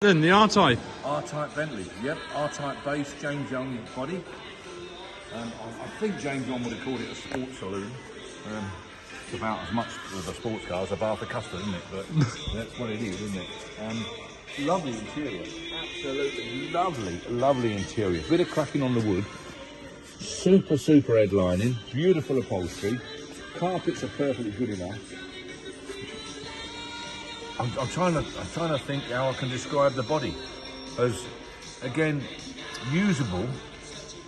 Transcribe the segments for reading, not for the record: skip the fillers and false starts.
Then the R-Type. R-Type Bentley, yep, R-Type base, James Young body. I think James Young would have called it a sports saloon. It's about as much of a sports car as a bar for custard, isn't it? But that's what it is, isn't it? Lovely interior, absolutely lovely interior. Bit of cracking on the wood, super headlining, beautiful upholstery. Carpets are perfectly good enough. I'm trying to think how I can describe the body as, again, usable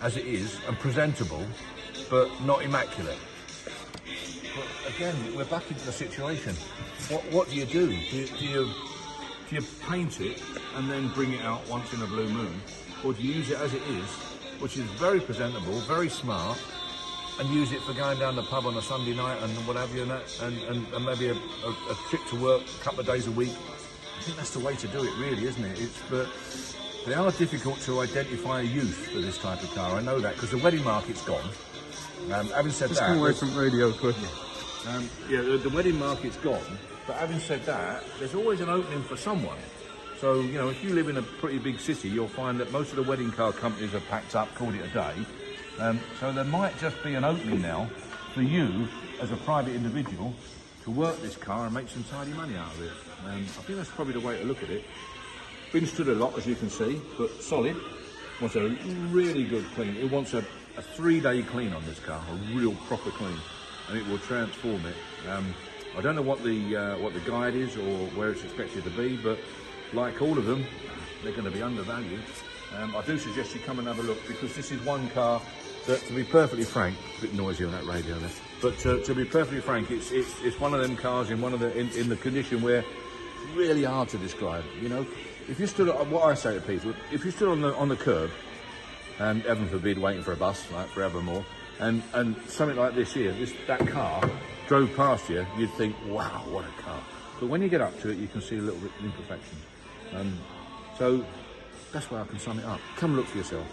as it is and presentable, but not immaculate. But again, we're back into the situation. What do you do? Do you paint it and then bring it out once in a blue moon, or do you use it as it is, which is very presentable, very smart, and use it for going down the pub on a Sunday night and what have you, and maybe a trip to work a couple of days a week? I think that's the way to do it, really, isn't it? But they are difficult to identify a use for this type of car. I know that because the wedding market's gone. Having said that, come away from radio quick. The wedding market's gone. But having said that, there's always an opening for someone. So, you know, if you live in a pretty big city, you'll find that most of the wedding car companies are packed up, called it a day. So there might just be an opening now for you as a private individual to work this car and make some tidy money out of it. I think that's probably the way to look at it. Been stood a lot, as you can see, but solid. Wants a really good clean. It wants a 3-day clean on this car, a real proper clean, and it will transform it. I don't know what the guide is or where it's expected to be, but like all of them, they're going to be undervalued. I do suggest you come and have a look, because this is one car that, to be perfectly frank, a bit noisy on that radio there, but to be perfectly frank, it's one of them cars in the condition where it's really hard to describe. You know, if you stood at, what I say to people, if you stood on the curb, and heaven forbid waiting for a bus like forevermore, and something like this here, that car drove past you, you'd think, wow, what a car. But when you get up to it, you can see a little bit of imperfection. So that's why I can sum it up. Come look for yourself.